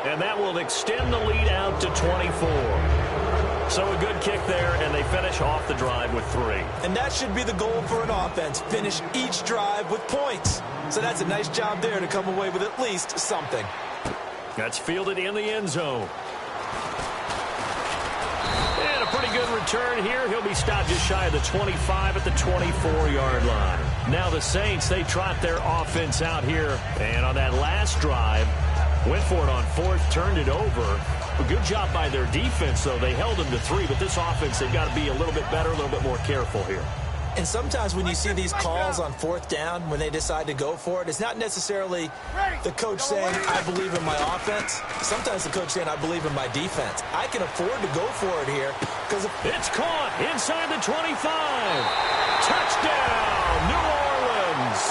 And that will extend the lead out to 24. So a good kick there, and they finish off the drive with 3. And that should be the goal for an offense. Finish each drive with points. So that's a nice job there to come away with at least something. That's fielded in the end zone. And a pretty good return here. He'll be stopped just shy of the 25 at the 24-yard line. Now the Saints, they trot their offense out here. And on that last drive, went for it on 4th, turned it over. A good job by their defense, though. They held them to 3, but this offense, they've got to be a little bit better, a little bit more careful here. And sometimes when you see these calls on 4th down, when they decide to go for it, it's not necessarily the coach saying, I believe in my offense. Sometimes the coach saying, I believe in my defense. I can afford to go for it here because it's caught inside the 25. Touchdown, New Orleans.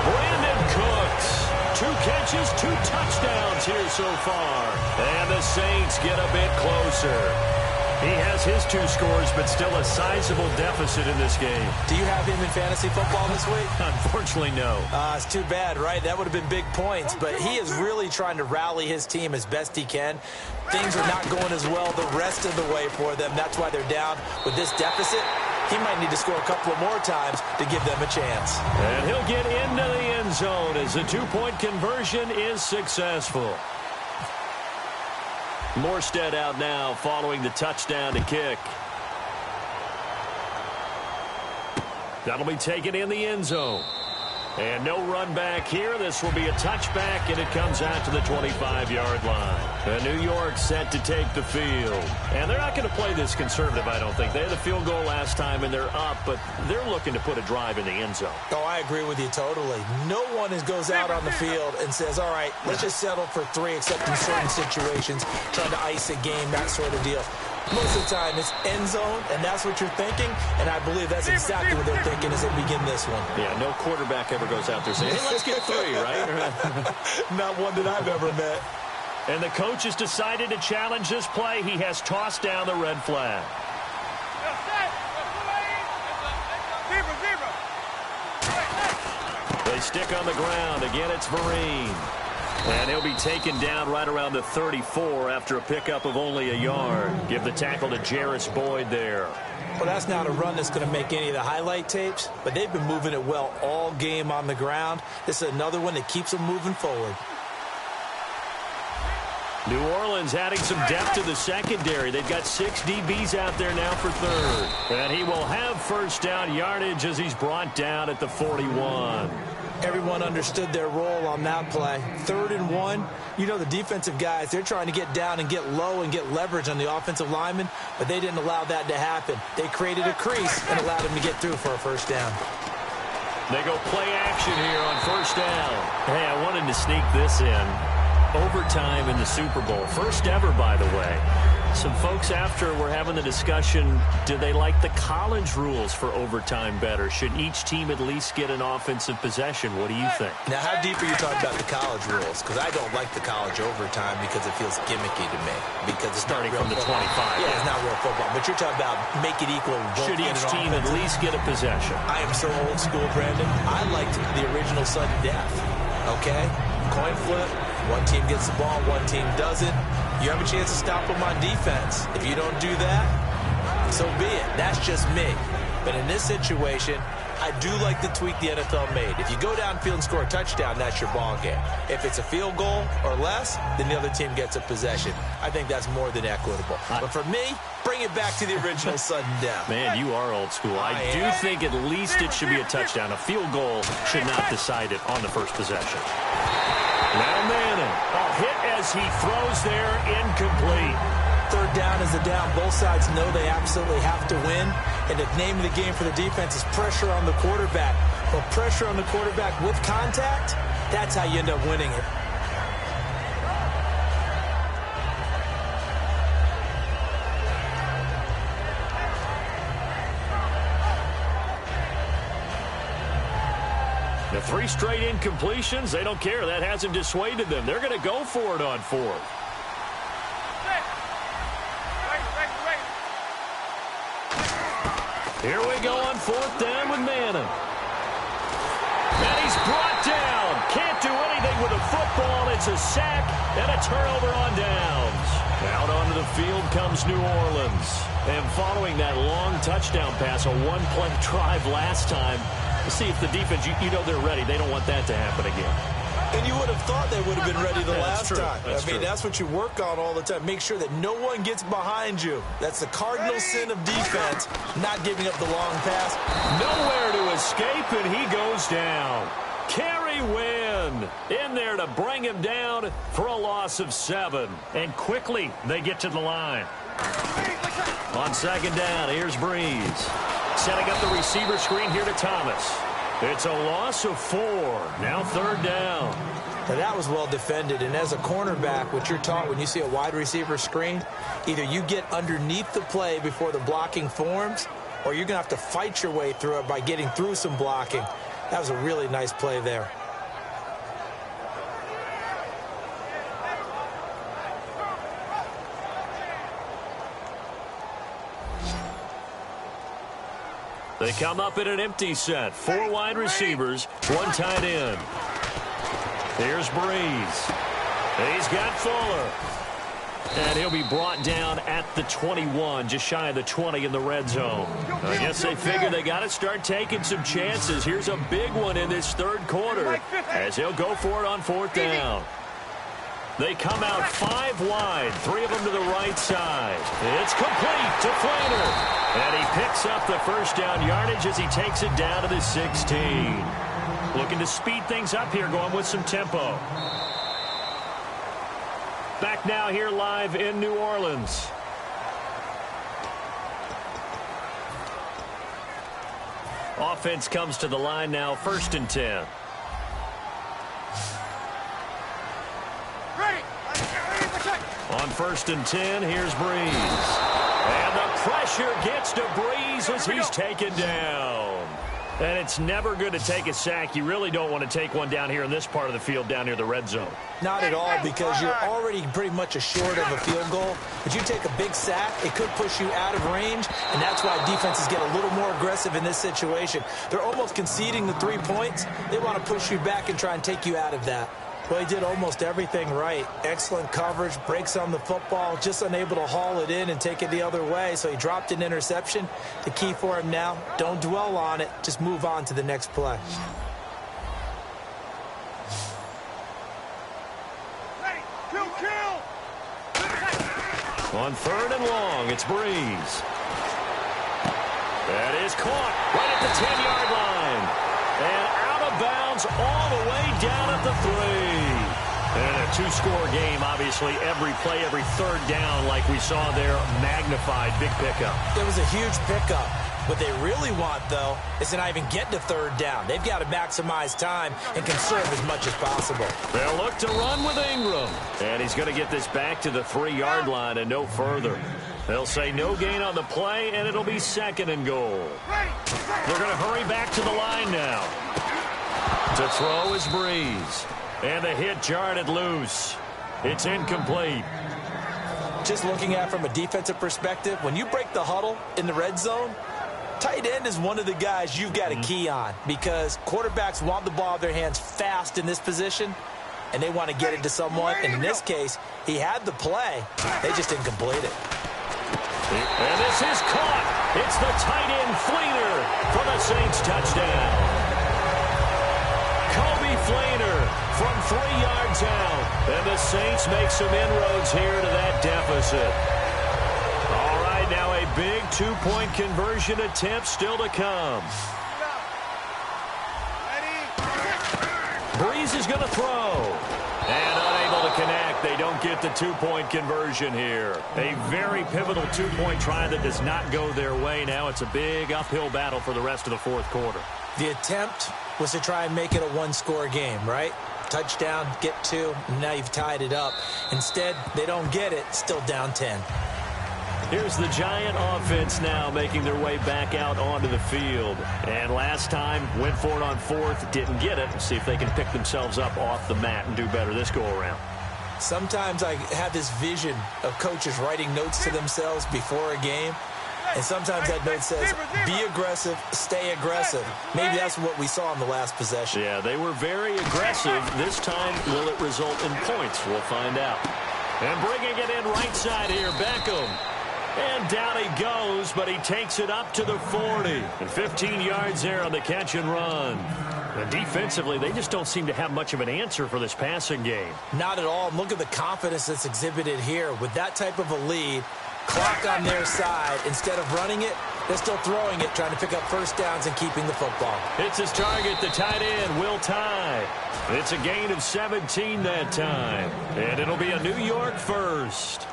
Brandon Cooks. 2 catches, 2 touchdowns here so far. And the Saints get a bit closer. He has his 2 scores, but still a sizable deficit in this game. Do you have him in fantasy football this week? Unfortunately, no. It's too bad, right? That would have been big points, but he is really trying to rally his team as best he can. Things are not going as well the rest of the way for them. That's why they're down with this deficit. He might need to score a couple of more times to give them a chance. And he'll get into the end zone as the 2-point conversion is successful. Morstead out now following the touchdown to kick. That'll be taken in the end zone. And no run back here. This will be a touchback, and it comes out to the 25-yard line. And New York set to take the field. And they're not going to play this conservative, I don't think. They had the field goal last time, and they're up, but they're looking to put a drive in the end zone. Oh, I agree with you totally. No one goes out on the field and says, all right, let's just settle for 3, except in certain situations, trying to ice a game, that sort of deal. Most of the time, it's end zone, and that's what you're thinking, and I believe that's exactly what they're thinking as they begin this one. Yeah, no quarterback ever goes out there saying, hey, let's get 3, right? Not one that I've ever met. And the coach has decided to challenge this play. He has tossed down the red flag. They stick on the ground. Again, it's Vereen. And he'll be taken down right around the 34 after a pickup of only a yard. Give the tackle to Jarris Boyd there. Well, that's not a run that's going to make any of the highlight tapes, but they've been moving it well all game on the ground. This is another one that keeps them moving forward. New Orleans adding some depth to the secondary. They've got 6 DBs out there now for 3rd. And he will have first down yardage as he's brought down at the 41. Everyone understood their role on that play. 3rd and 1. You know the defensive guys, they're trying to get down and get low and get leverage on the offensive lineman, but they didn't allow that to happen. They created a crease and allowed him to get through for a first down. They go play action here on first down. Hey, I wanted to sneak this in. Overtime in the Super Bowl. First ever, by the way. Some folks after were having the discussion, do they like the college rules for overtime better? Should each team at least get an offensive possession? What do you think? Now, how deep are you talking about the college rules? Because I don't like the college overtime because it feels gimmicky to me. Because it's starting from the football. 25. Yeah, it's not real football. But you're talking about make it equal. Should each team at least get a possession? I am so old school, Brandon. I liked the original sudden death. Okay? Coin flip. One team gets the ball, one team doesn't. You have a chance to stop them on defense. If you don't do that, so be it. That's just me. But in this situation, I do like the tweak the NFL made. If you go downfield and score a touchdown, that's your ball game. If it's a field goal or less, then the other team gets a possession. I think that's more than equitable. But for me, bring it back to the original sudden death. Man, you are old school. I do think at least it should be a touchdown. A field goal should not decide it on the first possession. Now Manning, a hit as he throws there, incomplete. 3rd down is the down. Both sides know they absolutely have to win. And the name of the game for the defense is pressure on the quarterback. But pressure on the quarterback with contact, that's how you end up winning it. The 3 straight incompletions, they don't care. That hasn't dissuaded them. They're going to go for it on 4th. Here we go on 4th down with Manning. And he's brought down. Can't do anything with a football. It's a sack and a turnover on downs. Out onto the field comes New Orleans. And following that long touchdown pass, a one-play drive last time, to see if the defense, you know they're ready. They don't want that to happen again. And you would have thought they would have been ready the last time. That's what you work on all the time. Make sure that no one gets behind you. That's the cardinal sin of defense, not giving up the long pass. Nowhere to escape, and he goes down. Kerry Wynn in there to bring him down for a loss of 7. And quickly, they get to the line. On second down, here's Breeze. Setting up the receiver screen here to Thomas. It's a loss of 4. Now third down. Now that was well defended, and as a cornerback, what you're taught when you see a wide receiver screen, either you get underneath the play before the blocking forms, or you're going to have to fight your way through it by getting through some blocking. That was a really nice play there. They come up in an empty set. 4 wide receivers, 1 tight end. Here's Breeze. He's got Fuller. And he'll be brought down at the 21, just shy of the 20 in the red zone. I guess they figure they got to start taking some chances. Here's a big one in this third quarter as he'll go for it on 4th down. They come out 5 wide, 3 of them to the right side. It's complete to Flainer. And he picks up the first down yardage as he takes it down to the 16. Looking to speed things up here, going with some tempo. Back now here live in New Orleans. Offense comes to the line now, 1st and 10. On 1st and 10, here's Breeze. And the pressure gets to Breeze as he's taken down. And it's never good to take a sack. You really don't want to take one down here in this part of the field, down near the red zone. Not at all, because you're already pretty much assured of a field goal. But you take a big sack, it could push you out of range, and that's why defenses get a little more aggressive in this situation. They're almost conceding the 3 points. They want to push you back and try and take you out of that. Well, he did almost everything right. Excellent coverage, breaks on the football, just unable to haul it in and take it the other way, so he dropped an interception. The key for him now, don't dwell on it, just move on to the next play. On 3rd and long, it's Breeze. That is caught right at the 10-yard line. And out of bounds all the way down at the 3. And a 2-score game, obviously, every play, every 3rd down, like we saw there, magnified, big pickup. It was a huge pickup. What they really want, though, is to not even get to 3rd down. They've got to maximize time and conserve as much as possible. They'll look to run with Ingram. And he's going to get this back to the 3-yard line and no further. They'll say no gain on the play, and it'll be 2nd and goal. They're going to hurry back to the line now. To throw is Breeze. And the hit jarred it loose. It's incomplete. Just looking at it from a defensive perspective, when you break the huddle in the red zone, tight end is one of the guys you've got a key on, because quarterbacks want the ball in their hands fast in this position, and they want to get it to someone. And in this case, he had the play. They just didn't complete it. And this is caught. It's the tight end Fleener for the Saints touchdown. Kobe Fleener from 3 yards out. And the Saints make some inroads here to that deficit. All right, now a big 2-point conversion attempt still to come. Breeze is going to throw. And unable to connect. They don't get the 2-point conversion here. A very pivotal 2-point try that does not go their way. Now it's a big uphill battle for the rest of the 4th quarter. The attempt was to try and make it a 1-score game, right? Touchdown, get 2, and now you've tied it up. Instead, they don't get it, still down 10. Here's the Giant offense now making their way back out onto the field. And last time, went for it on 4th, didn't get it. We'll see if they can pick themselves up off the mat and do better this go-around. Sometimes I have this vision of coaches writing notes to themselves before a game. And sometimes that note says, be aggressive, stay aggressive. Maybe that's what we saw in the last possession. Yeah, they were very aggressive. This time, will it result in points? We'll find out. And bringing it in right side here, Beckham. And down he goes, but he takes it up to the 40. And 15 yards there on the catch and run. And defensively, they just don't seem to have much of an answer for this passing game. Not at all. Look at the confidence that's exhibited here. With that type of a lead, clock on their side, instead of running it, they're still throwing it, trying to pick up first downs and keeping the football. It's his target, the tight end, Will Tye. It's a gain of 17 that time. And it'll be a New York first.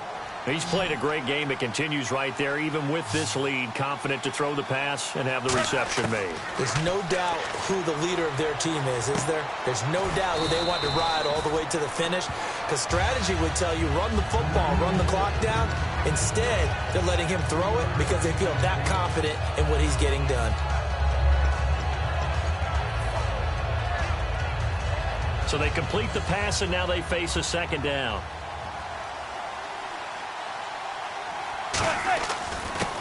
He's played a great game. It continues right there, even with this lead, confident to throw the pass and have the reception made. There's no doubt who the leader of their team is there? There's no doubt who they want to ride all the way to the finish, because strategy would tell you run the football, run the clock down. Instead, they're letting him throw it because they feel that confident in what he's getting done. So they complete the pass, and now they face a second down.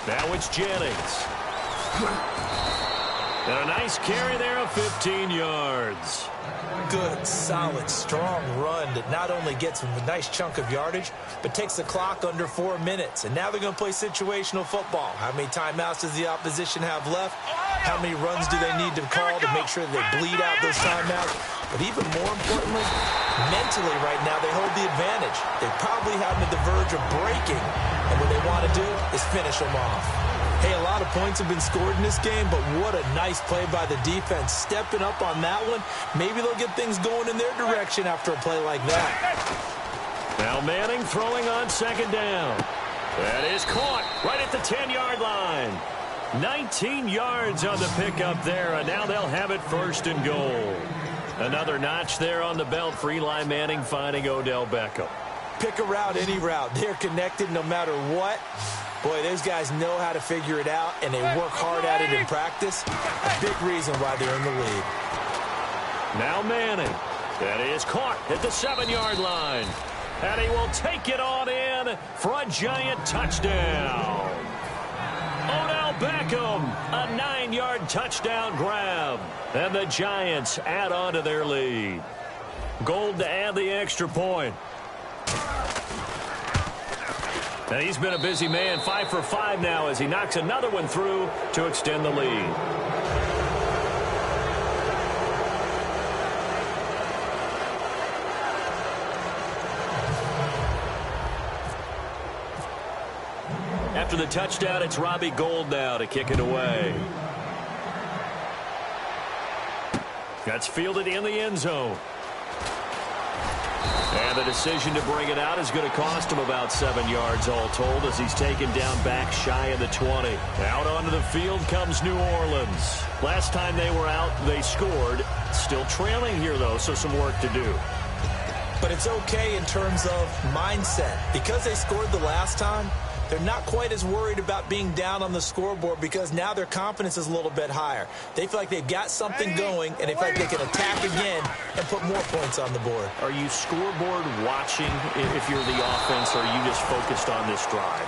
Now it's Jennings. And a nice carry there of 15 yards. Good, solid, strong run that not only gets them a nice chunk of yardage, but takes the clock under 4 minutes. And now they're going to play situational football. How many timeouts does the opposition have left? How many runs do they need to call to make sure they bleed out those timeouts? But even more importantly, mentally right now, they hold the advantage. They probably have them at the verge of breaking. And what they want to do is finish them off. Hey, a lot of points have been scored in this game, but what a nice play by the defense. Stepping up on that one, maybe they'll get things going in their direction after a play like that. Now Manning throwing on second down. That is caught right at the 10-yard line. 19 yards on the pickup there, and now they'll have it first and goal. Another notch there on the belt for Eli Manning, finding Odell Beckham. Pick a route, any route. They're connected no matter what. Boy, those guys know how to figure it out, and they work hard at it in practice. A big reason why they're in the lead. Now Manning. That is caught at the 7-yard line. And he will take it on in for a giant touchdown. Odell Beckham, a 9-yard touchdown grab. And the Giants add on to their lead. Gold to add the extra point. And he's been a busy man, 5 for 5 now as he knocks another one through to extend the lead. After the touchdown, it's Robbie Gould now to kick it away. That's fielded in the end zone. And the decision to bring it out is going to cost him about 7 yards all told as he's taken down back shy of the 20. Out onto the field comes New Orleans. Last time they were out, they scored. Still trailing here, though, so some work to do. But it's okay in terms of mindset. Because they scored the last time, they're not quite as worried about being down on the scoreboard because now their confidence is a little bit higher. They feel like they've got something going, and they feel like they can attack again and put more points on the board. Are you scoreboard watching if you're the offense, or are you just focused on this drive?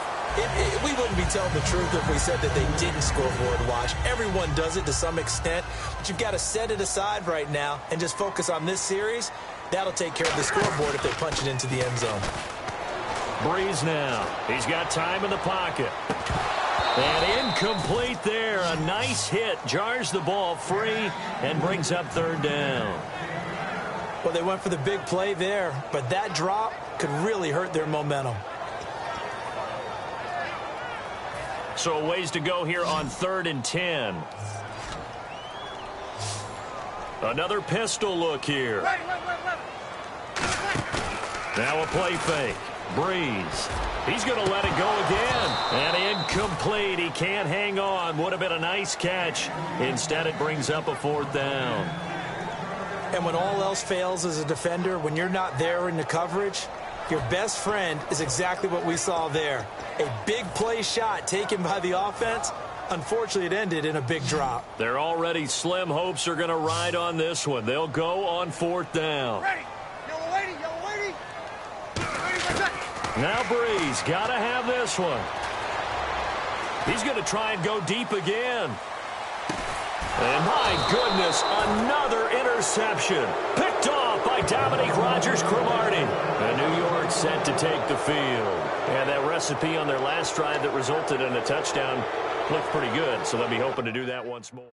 We wouldn't be telling the truth if we said that they didn't scoreboard watch. Everyone does it to some extent, but you've got to set it aside right now and just focus on this series. That'll take care of the scoreboard if they punch it into the end zone. Breeze now. He's got time in the pocket. And incomplete there. A nice hit. Jars the ball free and brings up third down. Well, they went for the big play there, but that drop could really hurt their momentum. So a ways to go here on 3rd and 10. Another pistol look here. Now a play fake. Breeze. He's going to let it go again. And incomplete. He can't hang on. Would have been a nice catch. Instead, it brings up a 4th down. And when all else fails as a defender, when you're not there in the coverage, your best friend is exactly what we saw there. A big play shot taken by the offense. Unfortunately, it ended in a big drop. Their already slim hopes are going to ride on this one. They'll go on 4th down. Ready. Yellow lady. Now Breeze, got to have this one. He's going to try and go deep again. And my goodness, another interception. Picked off by Dominique Rodgers-Cromartie. And New York set to take the field. And that recipe on their last drive that resulted in a touchdown looked pretty good, so they'll be hoping to do that once more.